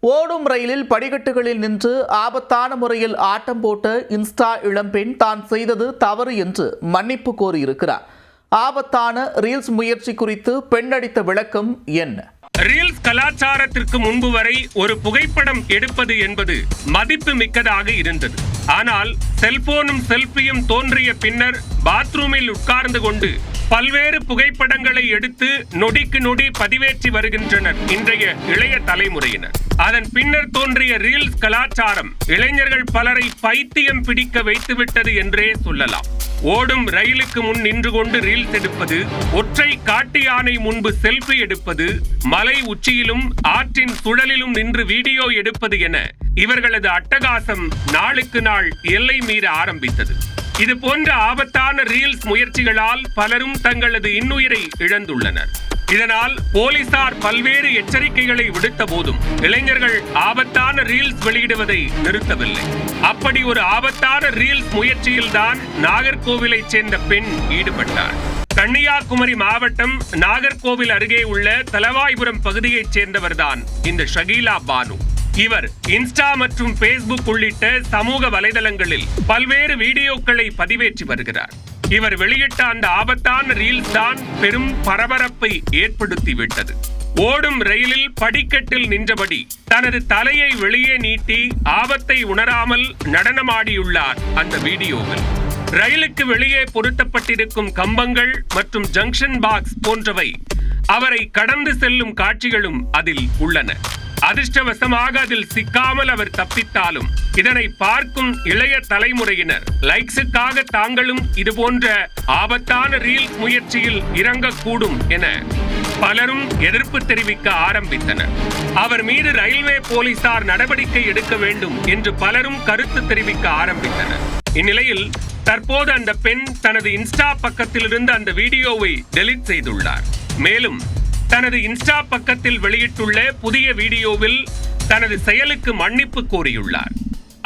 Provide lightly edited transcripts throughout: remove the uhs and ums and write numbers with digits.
ஓடும் ரயிலில் படிக்கட்டுகளில் நின்று ஆபத்தான முறையில் ஆட்டம் போட்ட இன்ஸ்டா இளம்பெண் தான் செய்தது தவறு என்று மன்னிப்பு கோரியிருக்கிறார். ஆபத்தான ரீல்ஸ் முயற்சி குறித்து பெண் அளித்த விளக்கம் என்ன? ரீல்ஸ் கலாச்சாரத்திற்கு முன்பு வரை ஒரு புகைப்படம் எடுப்பது என்பது மதிப்பு மிக்கதாக இருந்தது. ஆனால் செல்போனும் செல்பியும் தோன்றிய பின்னர் பாத்ரூமில் உட்கார்ந்து கொண்டு பல்வேறு புகைப்படங்களை எடுத்து நொடிக்கு நொடி பதிவேற்றி வருகின்றனர் இன்றைய இளைய தலைமுறையினர். அதன் பின்னர் தோன்றிய ரீல்ஸ் கலாச்சாரம் இளைஞர்கள் பலரை பைத்தியம் பிடிக்க வைத்துவிட்டது என்றே சொல்லலாம். ஓடும் ரயிலுக்கு முன் நின்று கொண்டு ரீல்ஸ் எடுப்பது, ஒற்றை காட்டு யானை முன்பு செல்ஃபி எடுப்பது, மலை உச்சியிலும் ஆற்றின் சுழலிலும் நின்று வீடியோ எடுப்பது என இவர்களது அட்டகாசம் நாளுக்கு நாள் எல்லை மீற ஆரம்பித்தது. இது போன்ற ஆபத்தான ரீல்ஸ் முயற்சிகளால் பலரும் தங்களது இன்னுயிரை இழந்துள்ளனர். இதனால் போலீசார் பல்வேறு எச்சரிக்கைகளை விடுத்த போதும் இளைஞர்கள் ஆபத்தான ரீல்ஸ் வெளியிடுவதை நிறுத்தவில்லை. அப்படி ஒரு ஆபத்தான ரீல்ஸ் முயற்சியில்தான் நாகர்கோவிலைச் சேர்ந்த பெண் ஈடுபட்டார். கன்னியாகுமரி மாவட்டம் நாகர்கோவில் அருகே உள்ள தலவாய்புரம் பகுதியைச் சேர்ந்தவர்தான் இந்த ஷகீலா பானு. இவர் இன்ஸ்டா மற்றும் பேஸ்புக் உள்ளிட்ட சமூக வலைதளங்களில் பல்வேறு வீடியோக்களை பதிவேற்றி வருகிறார். இவர் வெளியிட்ட அந்த ஆபத்தான ரீல்ஸ் தான் பெரும் பரபரப்பை ஏற்படுத்திவிட்டது. ஓடும் ரயிலில் படிக்கட்டில் நின்றபடி தனது தலையை வெளியே நீட்டி ஆபத்தை உணராமல் நடனமாடியுள்ளார் அந்த வீடியோவில். ரயிலுக்கு வெளியே பொருத்தப்பட்டிருக்கும் கம்பங்கள் மற்றும் ஜங்ஷன் பாக்ஸ் போன்றவை அவரை கடந்து செல்லும் காட்சிகளும் அதில் உள்ளன. அதிர்ஷ்டவசமாக அதில் சிக்காமல் அவர் தப்பித்தாலும் இதனை பார்க்கும் இளைய தலைமுறையினர் லைக்ஸுக்காக தாங்களும் இதுபோன்ற ஆபத்தான ரீல்ஸ் முயற்சியில் இறங்கக்கூடும் என பலரும் எதிர்ப்பு தெரிவிக்க ஆரம்பித்தனர். அவர் மீது ரயில்வே போலீசார் நடவடிக்கை எடுக்க வேண்டும் என்று பலரும் கருத்து தெரிவிக்க ஆரம்பித்தனர். இந்நிலையில் தற்போது அந்த பெண் தனது இன்ஸ்டா பக்கத்திலிருந்து அந்த வீடியோவை டெலீட் செய்துள்ளார். மேலும் தனது இன்ஸ்டா பக்கத்தில் வெளியிட்டுள்ள புதிய வீடியோவில் தனது செயலுக்கு மன்னிப்பு கோரியுள்ளார்.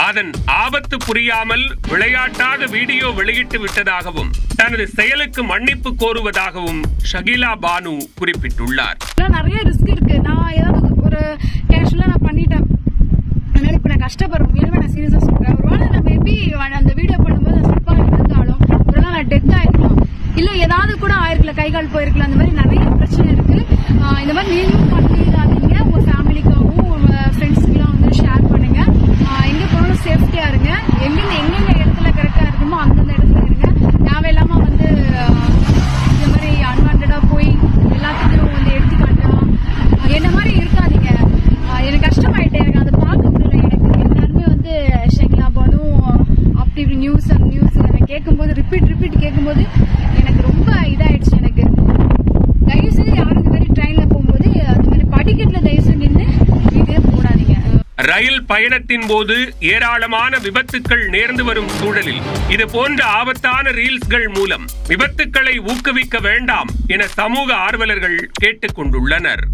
அதன் ஆபத்து புரியாமல் விளையாட்டாக வீடியோ வெளியிட்டு விட்டதாகவும் தனது செயலுக்கு மன்னிப்பு கோருவதாகவும் ஷகீலா பானு குறிப்பிட்டுள்ளார். நிறைய ரிஸ்க் இருக்கு. நான் ஏதாவது ஒரு கேஷுவலா நான் பண்ணிட்டேன். அதனால இப்ப நான் கஷ்டப்படுறேன். மேலும் நான் சீரியஸா சொல்றேன். ஒருவேளை நான் மேபி அந்த வீடியோ பண்ணும்போது ஸ்லிப்பா இருந்தாலும் ஒருவேளை நான் டெத் ஆயிருக்கலாம், இல்ல ஏதாவது கூட ஆயிருக்கல, கை கால் போயிருக்கலாம். அந்த மாதிரி நிறைய பிரச்சனை இருக்கு. இந்த மாதிரி நீங்களும் பண்ணிடாதீங்க. உங்க ஃபேமிலிக்காகவும் உங்க ஃப்ரெண்ட்ஸ்க்கெல்லாம் வந்து ஷேர் பண்ணுங்க. எங்க போனாலும் சேஃப்டியா இருங்க. எங்கெங்க இடத்துல கரெக்டா இருக்கணுமோ அந்தந்த இடத்துல இருங்க. தேவையில்லாம வந்து இந்த மாதிரி அன்வான்டா போய் எல்லாத்துக்கும் வந்து எடுத்துக்காட்டா என்ன மாதிரி இருக்காதீங்க. எனக்கு கஷ்டமாயிட்டேன். எனக்கு அதை பார்க்க முடியல. எனக்கு எல்லாருமே வந்து ஷகீலா பானு அப்படி இப்படி நியூஸ் எனக்கு கேட்கும்போது ரிப்பீட் கேட்கும்போது எனக்கு ரொம்ப இதாயிடுச்சு. எனக்கு தயவு செய்து யாரும் இந்த மாதிரி ட்ரெயின்ல போகும்போது அந்த மாதிரி படிக்கட்டுல தயவு செய்து நின்று வீடியோ போடாதீங்க. ரயில் பயணத்தின் போது ஏராளமான விபத்துக்கள் நேர்ந்து வரும் சூழலில் இது போன்ற ஆபத்தான ரீல்ஸ்கள் மூலம் விபத்துக்களை ஊக்குவிக்க வேண்டாம் என சமூக ஆர்வலர்கள் கேட்டுக் கொண்டுள்ளனர்.